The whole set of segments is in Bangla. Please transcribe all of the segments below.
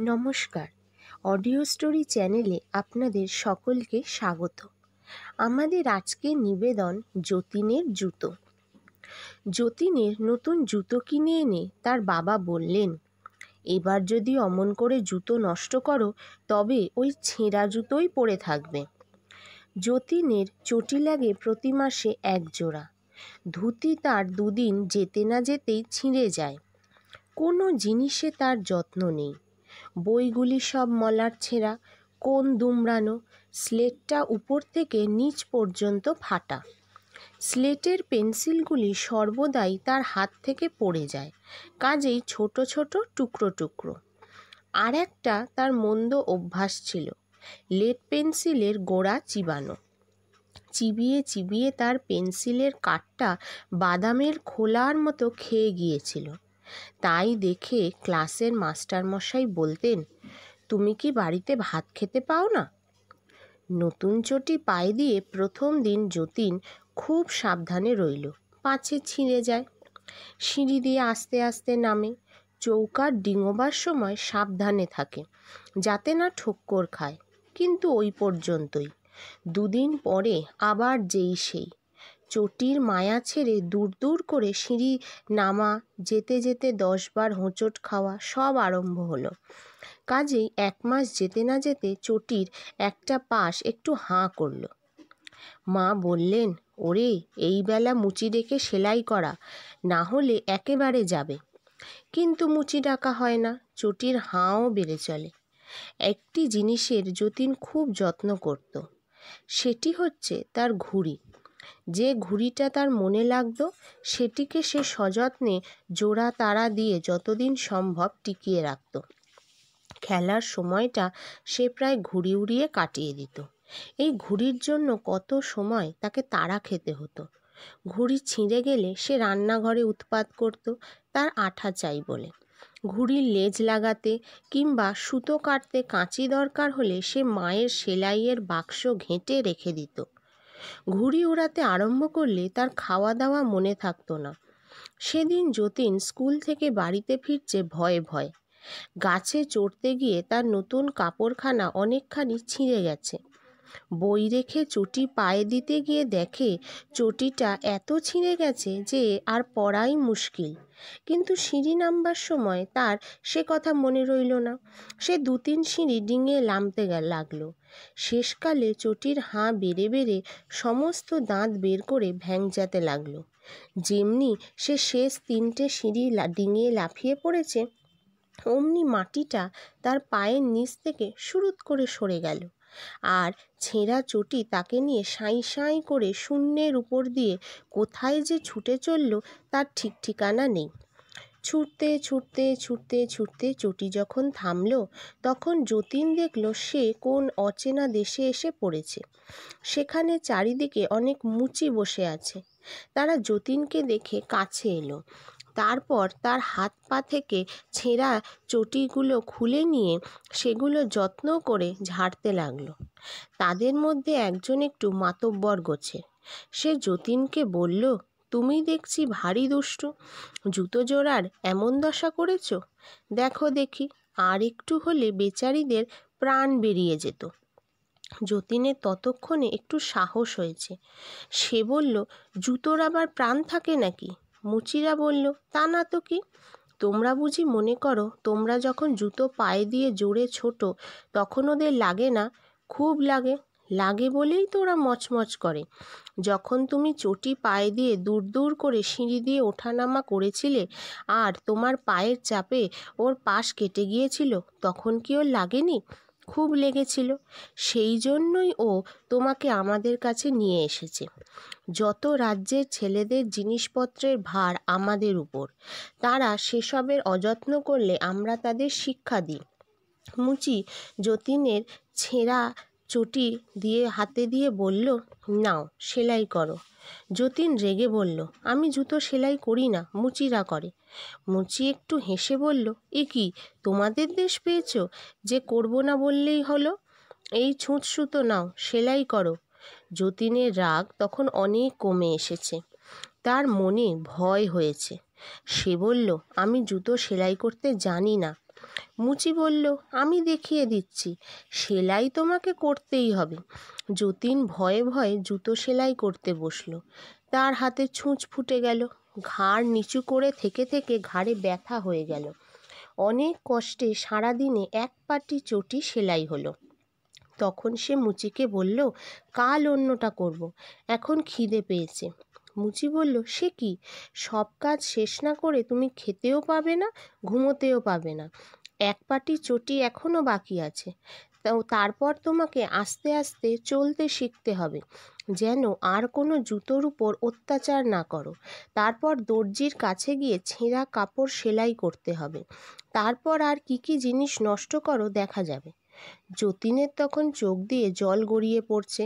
নমস্কার, অডিও স্টোরি চ্যানেলে আপনাদের সকলকে স্বাগত। আমাদের আজকের নিবেদন যতীনের জুতো। যতীনের নতুন জুতো কিনে এনে তার বাবা বললেন, এবার যদি অমন করে জুতো নষ্ট করো তবে ওই ছেঁড়া জুতোই পরে থাকবে। যতীনের চটি লাগে প্রতি মাসে এক জোড়া। ধুতি তার দুদিন যেতে না যেতেই ছিঁড়ে যায়। কোনো জিনিসে তার যত্ন নেই। বইগুলি সব মলার ছেঁড়া, কোণ দুমড়ানো, স্লেটটা উপর থেকে নিচ পর্যন্ত ফাটা। স্লেটের পেন্সিলগুলি সর্বদাই তার হাত থেকে পড়ে যায়, কাজেই ছোট ছোট টুকরো টুকরো। আর একটা তার মন্দ অভ্যাস ছিল, লেড পেন্সিলের গোড়া চিবানো। চিবিয়ে চিবিয়ে তার পেন্সিলের কাঠটা বাদামের খোলার মতো খেয়ে গিয়েছিল। তাই দেখে ক্লাসের মাস্টারমশাই বলতেন, তুমি কি বাড়িতে ভাত খেতে পাও না? নতুন চটি পায়ে দিয়ে প্রথম দিন যতীন খুব সাবধানে রইল, পাছে ছিঁড়ে যায়। সিঁড়ি দিয়ে আস্তে আস্তে নামে, চৌকার ডিঙোবার সময় সাবধানে থাকে যাতে না ঠোক্কর খায়, কিন্তু ওই পর্যন্তই। দুদিন পরে আবার যেই সেই। চটির মায়া ছেড়ে দূর দূর করে সিঁড়ি নামা, যেতে যেতে 10 বার হোঁচট খাওয়া সব আরম্ভ হলো। কাজেই 1 মাস যেতে না যেতে চটির একটা পাশ একটু হাঁ করল। মা বললেন, ওরে এই বেলা মুচি ডেকে সেলাই করা, না হলে একেবারে যাবে। কিন্তু মুচি ডাকা হয় না, চটির হাঁও বেড়ে চলে। একটি জিনিসের যতীন খুব যত্ন করত, সেটি হচ্ছে তার ঘুড়ি। যে ঘুড়িটা তার মনে লাগতো সেটিকে সে সযত্নে জোড়া তারা দিয়ে যতদিন সম্ভব টিকিয়ে রাখত। খেলার সময়টা সে প্রায় ঘুড়ি উড়িয়ে কাটিয়ে দিত। এই ঘুড়ির জন্য কত সময় তাকে তাড়া খেতে হতো। ঘুড়ি ছিঁড়ে গেলে সে রান্নাঘরে উৎপাত করত তার আঠা চাই বলে। ঘুড়ির লেজ লাগাতে কিংবা সুতো কাটতে কাঁচি দরকার হলে সে মায়ের সেলাইয়ের বাক্স ঘেঁটে রেখে দিত। ঘুড়ি উড়াতে আরম্ভ করলে তার খাওয়া দাওয়া মনে থাকতো না। সেদিন যতীন স্কুল থেকে বাড়িতে ফিরছে ভয়ে ভয়ে। গাছে চড়তে গিয়ে তার নতুন কাপড়খানা অনেকখানি ছিঁড়ে গেছে। বই রেখে চটি পায়ে দিতে গিয়ে দেখে চটিটা এত ছিঁড়ে গেছে যে আর পরাই মুশকিল। কিন্তু সিঁড়ি নামবার সময় তার সে কথা মনে রইল না। সে 2-3 সিঁড়ি ডিঙিয়ে নামতে লাগলো। শেষকালে চটির হাঁ বেড়ে বেড়ে সমস্ত দাঁত বের করে ভ্যাংচাতে লাগলো। যেমনি সে শেষ 3টে সিঁড়ি ডিঙিয়ে লাফিয়ে পড়েছে, অমনি মাটিটা তার পায়ের নিচ থেকে সুরুত করে সরে গেল, আর ছেঁড়া চটি তাকে নিয়ে সাঁই সাঁই করে শূন্যের উপর দিয়ে কোথায় যে ছুটে চলল তার ঠিক ঠিকানা নেই। ছুটতে ছুটতে ছুটতে ছুটতে চটি যখন থামল, তখন যতীন দেখল সে কোন অচেনা দেশে এসে পড়েছে। সেখানে চারিদিকে অনেক মুচি বসে আছে। তারা যতীনকে দেখে কাছে এলো। তারপর তার হাত পা থেকে ছেঁড়া চটিগুলো খুলে নিয়ে সেগুলো যত্ন করে ঝাড়তে লাগলো। তাদের মধ্যে একজন একটু মাতব্বর গোছের। সে যতীনকে বলল, তুমি দেখছি ভারী দুষ্টু, জুতো জোড়ার এমন দশা করেছ। দেখো দেখি, আর একটু হলে বেচারিদের প্রাণ বেরিয়ে যেত। যতীনের ততক্ষণে একটু সাহস হয়েছে। সে বলল, জুতোর আবার প্রাণ থাকে নাকি? মুচিরা বলল, তা না তো কি। তোমরা বুঝি মনে করো তোমরা যখন জুতো পায়ে দিয়ে জোরে ছোটো তখন ওদের লাগে না? খুব লাগে। লাগে বলেই তো ওরা মচমচ করে। যখন তুমি চটি পায়ে দিয়ে দূর দূর করে সিঁড়ি দিয়ে ওঠানামা করেছিলে আর তোমার পায়ের চাপে ওর পাশ কেটে গিয়েছিল, তখন কি ওর লাগেনি? খুব লেগেছিল। সেই জন্যই ও তোমাকে আমাদের কাছে নিয়ে এসেছে। যত রাজ্যের ছেলেদের জিনিসপত্রের ভার আমাদের উপর, তারা সেসবের অযত্ন করলে আমরা তাদের শিক্ষা দিই। মুচি যতীনের ছেঁড়া চটি দিয়ে হাতে দিয়ে বলল, নাও সেলাই করো। যতীন রেগে বলল, আমি জুতো সেলাই করি না, মুচিরা করে। মুচি একটু হেসে বলল, এ কি তোমাদের দেশ পেয়েছ যে করব না বললেই হলো? এই ছুঁচ সুতো নাও, সেলাই করো। যতীনের রাগ তখন অনেক কমে এসেছে। তার মনে ভয় হয়েছে। সে বলল, আমি জুতো সেলাই করতে জানি না। মুচি বলল, আমি দেখিয়ে দিচ্ছি, সেলাই তোমাকে করতেই হবে। যতীন ভয়ে ভয়ে জুতো সেলাই করতে বসলো। তার হাতে ছুঁচ ফুটে গেল, ঘাড় নিচু করে থেকে থেকে ঘাড়ে ব্যথা হয়ে গেল। অনেক কষ্টে সারাদিনে এক পাটি চটি সেলাই হলো। তখন সে মুচিকে বলল, কাল অন্যটা করব, এখন খিদে পেয়েছে। মুচি বলল, সে কি, সব কাজ শেষ না করে তুমি খেতেও পাবে না, ঘুমোতেও পাবে না। এক পাটি চটি এখনও বাকি আছে। তারপর তোমাকে আস্তে আস্তে চলতে শিখতে হবে, যেন আর কোনো জুতোর উপর অত্যাচার না করো। তারপর দর্জির কাছে গিয়ে ছেঁড়া কাপড় সেলাই করতে হবে। তারপর আর কি কি জিনিস নষ্ট করো দেখা যাবে। যতীনের তখন চোখ দিয়ে জল গড়িয়ে পড়ছে।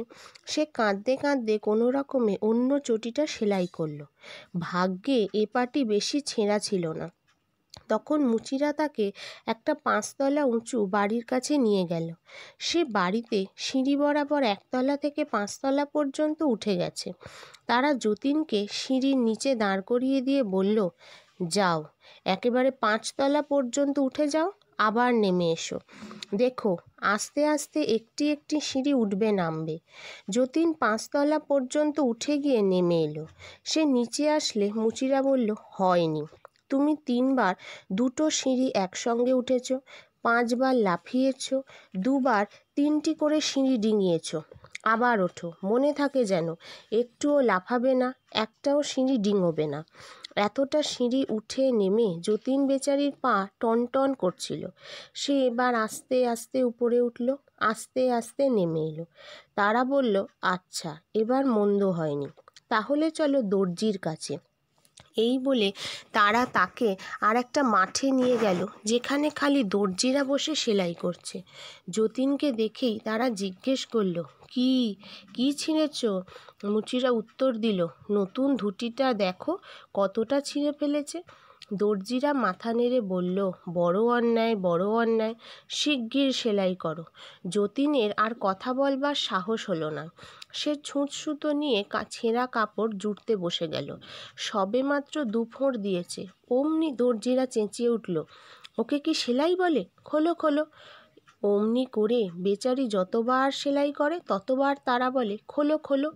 সে কাঁদতে কাঁদতে কোনো রকমে অন্য চটিটা সেলাই করলো। ভাগ্যে এ পাটি বেশি ছেঁড়া ছিল না। তখন মুচিরা তাকে একটা 5 তলা উঁচু বাড়ির কাছে নিয়ে গেল। সে বাড়িতে সিঁড়ি বরাবর 1 তলা থেকে 5 তলা পর্যন্ত উঠে গেছে। তারা যতীনকে সিঁড়ির নিচে দাঁড় করিয়ে দিয়ে বলল, যাও, একেবারে 5 তলা পর্যন্ত উঠে যাও, আবার নেমে এসো। দেখো, আস্তে আস্তে একটি একটি সিঁড়ি উঠবে নামবে। যতীন 5 তলা পর্যন্ত উঠে গিয়ে নেমে এলো। সে নিচে আসলে মুচিরা বলল, হয়নি, তুমি 3 বার দুটো সিঁড়ি একসঙ্গে উঠেছ, 5 বার লাফিয়েছ, 2 বার 3টি করে সিঁড়ি ডিঙিয়েছ। আবার ওঠো, মনে থাকে যেন, একটুও লাফাবে না, একটাও সিঁড়ি ডিঙোবে না। এতটা সিঁড়ি উঠে নেমে যতীন বেচারির পা টনটন করছিল। সে এবার আস্তে আস্তে উপরে উঠল, আস্তে আস্তে নেমে এলো। তারা বলল, আচ্ছা, এবার মন্দ হয়নি, তাহলে চলো দর্জির কাছে। এই বলে তারা তাকে আর একটা মাঠে নিয়ে গেল, যেখানে খালি দর্জিরা বসে সেলাই করছে। যতীনকে দেখেই তারা জিজ্ঞেস করল, কি কি ছিঁড়েছ? মুচিরা উত্তর দিল, নতুন ধুতিটা দেখো কতটা ছিঁড়ে ফেলেছে। দর্জিরা মাথা নেড়ে বলল, বড় অন্যায়, বড় অন্যায়, শিগগির সেলাই করো। যতীনের আর কথা বলবার সাহস হলো না। সে ছুঁচ সুতো নিয়ে ছেঁড়া কাপড় জুড়তে বসে গেল। সবে মাত্র 2 ফোঁড় দিয়েছে, অমনি দর্জিরা চেঁচিয়ে উঠল, ওকে কি সেলাই বলে, খোলো খোলো। অমনি করে বেচারি যতবার সেলাই করে ততবার তারা বলে, খোলো খোলো।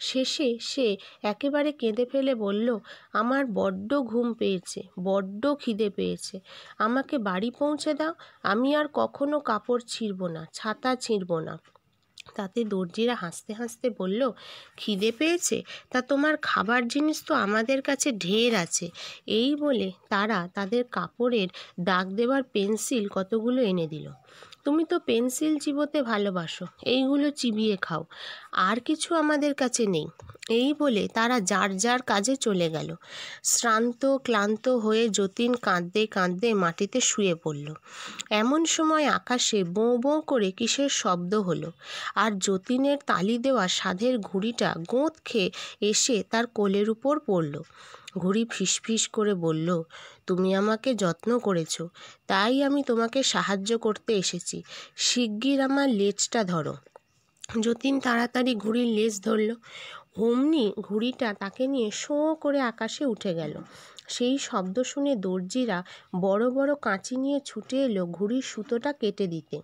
শেষে সে একেবারে কেঁদে ফেলে বলল, আমার বড্ড ঘুম পেয়েছে, বড্ড খিদে পেয়েছে, আমাকে বাড়ি পৌঁছে দাও, আমি আর কখনো কাপড় ছিঁড়ব না, ছাতা ছিঁড়ব না। তাতে দর্জিরা হাসতে হাসতে বলল, খিদে পেয়েছে, তা তোমার খাবার জিনিস তো আমাদের কাছে ঢের আছে। এই বলে তারা তাদের কাপড়ের দাগ দেওয়ার পেন্সিল কতগুলো এনে দিল। তুমি তো পেন্সিল চিবোতে ভালোবাসো, এইগুলো চিবিয়ে খাও, আর কিছু আমাদের কাছে নেই। এই বলে তারা যার যার কাজে চলে গেল। শ্রান্ত ক্লান্ত হয়ে যতীন কাঁদতে কাঁদতে মাটিতে শুয়ে পড়ল। এমন সময় আকাশে বোঁ বোঁ করে কিসের শব্দ হলো, আর যতীনের তালি দেওয়া সাধের ঘুড়িটা গোঁত খেয়ে এসে তার কোলের উপর পড়ল। ঘুড়ি ফিসফিস করে বলল, তুমি আমাকে যত্ন করেছ, তাই আমি তোমাকে সাহায্য করতে এসেছি, শিগগির আমার লেজটা ধরো। যতীন তাড়াতাড়ি ঘুড়ির লেজ ধরল। অমনি ঘুড়িটা তাকে নিয়ে শোঁ করে আকাশে উঠে গেল। সেই শব্দ শুনে দর্জিরা বড় বড় কাঁচি নিয়ে ছুটে এলো ঘুড়ির সুতোটা কেটে দিতে।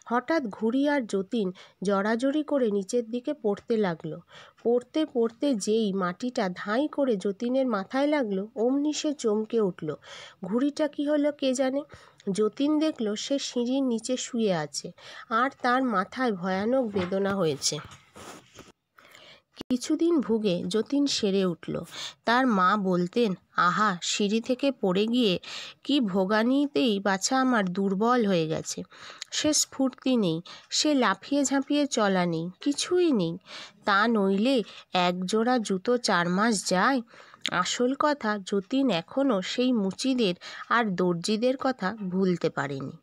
হঠাৎ ঘুড়ি আর যতীন জড়াজড়ি করে নিচের দিকে পড়তে লাগলো। পড়তে পড়তে যেই মাটিটা ধাঁই করে যতীনের মাথায় লাগলো, অমনি সে চমকে উঠল। ঘুড়িটা কি হলো কে জানে। যতীন দেখল সে সিঁড়ির নিচে শুয়ে আছে, আর তার মাথায় ভয়ানক বেদনা হয়েছে। কিছুদিন ভুগে যতীন সেরে উঠল। তার মা বলতেন, আহা, সিঁড়ি থেকে পড়ে গিয়ে কি ভোগানিতেই বাছা আমার দুর্বল হয়ে গেছে। সে স্ফূর্তি নেই, সে লাফিয়ে ঝাঁপিয়ে চলা নেই, কিছুই নেই। তা নইলে 1 জোড়া জুতো 4 মাস যায়। আসল কথা, যতীন এখনও সেই মুচিদের আর দর্জিদের কথা ভুলতে পারেনি।